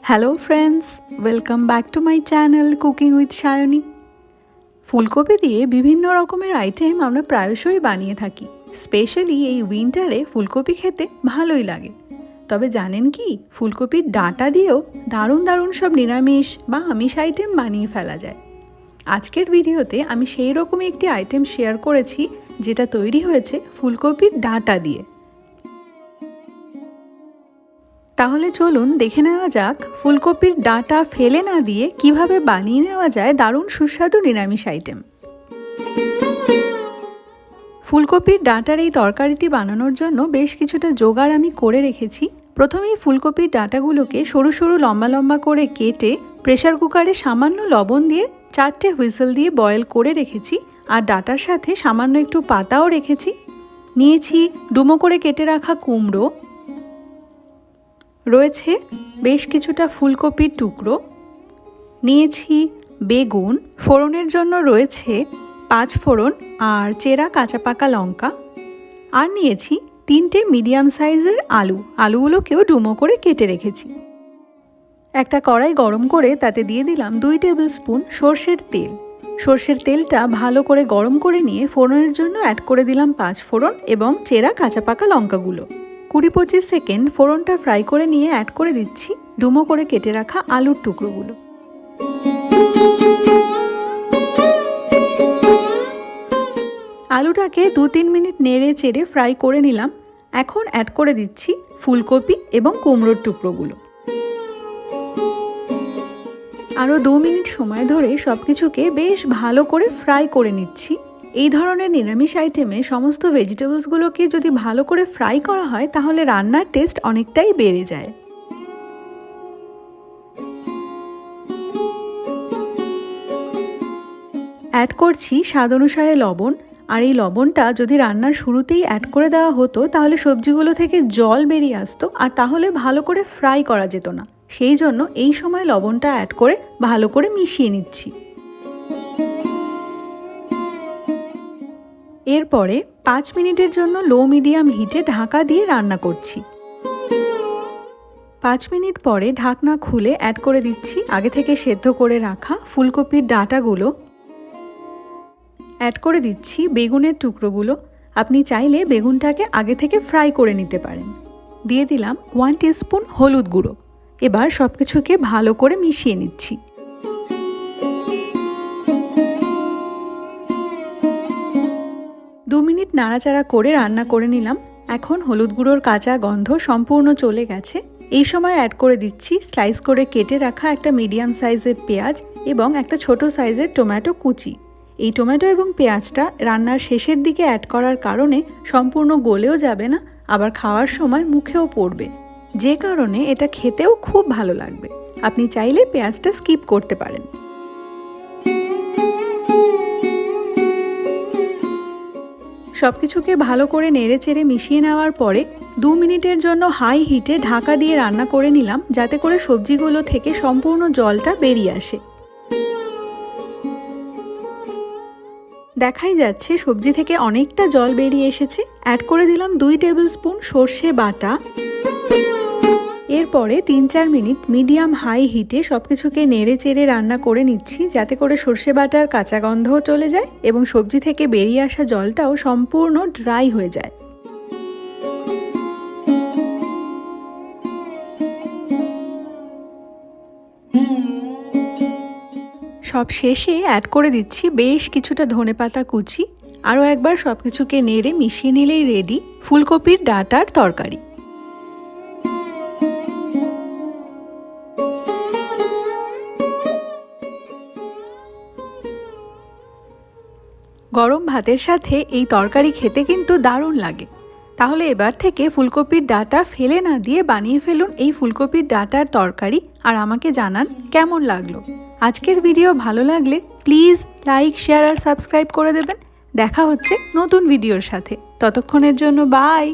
Hello friends, welcome back to my channel cooking with Sayani. ফুলকপি দিয়ে বিভিন্ন রকমের আইটেম আমরা প্রায়শই বানিয়ে থাকি। স্পেশালি এই উইন্টারে ফুলকপি খেতে ভালোই লাগে। তবে জানেন কি, ফুলকপির ডাঁটা দিয়েও দারুণ দারুণ সব নিরামিষ বা আমিষ আইটেম বানিয়ে ফেলা যায়। আজকের ভিডিওতে আমি সেই রকমই একটি আইটেম শেয়ার করেছি যেটা তৈরি হয়েছে ফুলকপির ডাঁটা দিয়ে। তাহলে চলুন দেখে নেওয়া যাক ফুলকপির ডাঁটা ফেলে না দিয়ে কিভাবে বানিয়ে নেওয়া যায় দারুণ সুস্বাদু নিরামিষ আইটেম। ফুলকপির ডাঁটার এই তরকারিটি বানানোর জন্য বেশ কিছুটা জোগাড় আমি করে রেখেছি। প্রথমেই ফুলকপির ডাঁটাগুলোকে সরু সরু লম্বা লম্বা করে কেটে প্রেসার কুকারে সামান্য লবণ দিয়ে 4টে হুইসেল দিয়ে বয়েল করে রেখেছি। আর ডাঁটার সাথে সামান্য একটু পাতাও রেখেছি। নিয়েছি ডুমো করে কেটে রাখা কুমড়ো, রয়েছে বেশ কিছুটা ফুলকপির টুকরো, নিয়েছি বেগুন, ফোড়নের জন্য রয়েছে 5 ফোড়ন আর চেরা কাঁচা পাকা লঙ্কা, আর নিয়েছি 3টে মিডিয়াম সাইজের আলুগুলোকেও ডুমো করে কেটে রেখেছি। একটা কড়াই গরম করে তাতে দিয়ে দিলাম 2 টেবিল স্পুন সর্ষের তেল। সর্ষের তেলটা ভালো করে গরম করে নিয়ে ফোড়নের জন্য অ্যাড করে দিলাম 5 ফোড়ন এবং চেরা কাঁচা পাকা লঙ্কাগুলো। 20-25 সেকেন্ড ফোড়নটা ফ্রাই করে নিয়ে অ্যাড করে দিচ্ছি ডুমো করে কেটে রাখা আলুর টুকরোগুলো। আলুটাকে 2-3 মিনিট নেড়ে চেড়ে ফ্রাই করে নিলাম। এখন অ্যাড করে দিচ্ছি ফুলকপি এবং কুমড়োর টুকরোগুলো। আরও 2 মিনিট সময় ধরে সব কিছুকে বেশ ভালো করে ফ্রাই করে নিচ্ছি। এই ধরনের নিরামিষ আইটেমে সমস্ত ভেজিটেবলসগুলোকে যদি ভালো করে ফ্রাই করা হয় তাহলে রান্নার টেস্ট অনেকটাই বেড়ে যায়। অ্যাড করছি স্বাদ অনুসারে লবণ। আর এই লবণটা যদি রান্নার শুরুতেই অ্যাড করে দেওয়া হতো তাহলে সবজিগুলো থেকে জল বেরিয়ে আসতো আর তাহলে ভালো করে ফ্রাই করা যেত না। সেই জন্য এই সময় লবণটা অ্যাড করে ভালো করে মিশিয়ে নিচ্ছি। এরপরে 5 মিনিটের জন্য লো মিডিয়াম হিটে ঢাকা দিয়ে রান্না করছি। 5 মিনিট পরে ঢাকনা খুলে অ্যাড করে দিচ্ছি আগে থেকে সেদ্ধ করে রাখা ফুলকপির ডাঁটাগুলো। অ্যাড করে দিচ্ছি বেগুনের টুকরোগুলো। আপনি চাইলে বেগুনটাকে আগে থেকে ফ্রাই করে নিতে পারেন। দিয়ে দিলাম 1 টিস্পুন হলুদ গুঁড়ো। এবার সব কিছুকে ভালো করে মিশিয়ে নিচ্ছি। মিনিট নাড়াচাড়া করে রান্না করে নিলাম। এখন হলুদ গুঁড়োর কাঁচা গন্ধ সম্পূর্ণ চলে গেছে। এই সময় অ্যাড করে দিচ্ছি স্লাইস করে কেটে রাখা একটা মিডিয়াম সাইজের পেঁয়াজ এবং একটা ছোট সাইজের টমেটো কুচি। এই টমেটো এবং পেঁয়াজটা রান্নার শেষের দিকে অ্যাড করার কারণে সম্পূর্ণ গলেও যাবে না, আবার খাওয়ার সময় মুখেও পড়বে, যে কারণে এটা খেতেও খুব ভালো লাগবে। আপনি চাইলে পেঁয়াজটা স্কিপ করতে পারেন। সব কিছুকে ভালো করে নেড়ে চেড়ে মিশিয়ে নেওয়ার পরে 2 মিনিটের জন্য হাই হিটে ঢাকা দিয়ে রান্না করে নিলাম, যাতে করে সবজিগুলো থেকে সম্পূর্ণ জলটা বেরিয়ে আসে। দেখাই যাচ্ছে সবজি থেকে অনেকটা জল বেরিয়ে এসেছে। অ্যাড করে দিলাম 2 টেবিল স্পুন সর্ষে বাটা। এরপরে 3-4 মিনিট মিডিয়াম হাই হিটে সব কিছুকে নেড়ে চেড়ে রান্না করে নিচ্ছি, যাতে করে সর্ষে বাটার কাঁচা গন্ধও চলে যায় এবং সবজি থেকে বেরিয়ে আসা জলটাও সম্পূর্ণ ড্রাই হয়ে যায়। সব শেষে অ্যাড করে দিচ্ছি বেশ কিছুটা ধনেপাতা কুচি। আরও একবার সব কিছুকে নেড়ে মিশিয়ে নিলেই রেডি ফুলকপির ডাঁটার তরকারি। গরম ভাতের সাথে এই তরকারি খেতে কিন্তু দারুণ লাগে। তাহলে এবার থেকে ফুলকপির ডাঁটা ফেলে না দিয়ে বানিয়ে ফেলুন এই ফুলকপির ডাঁটার তরকারি, আর আমাকে জানান কেমন লাগলো। আজকের ভিডিও ভালো লাগলে প্লিজ লাইক, শেয়ার আর সাবস্ক্রাইব করে দেবেন। দেখা হচ্ছে নতুন ভিডিওর সাথে। ততক্ষণের জন্য বাই।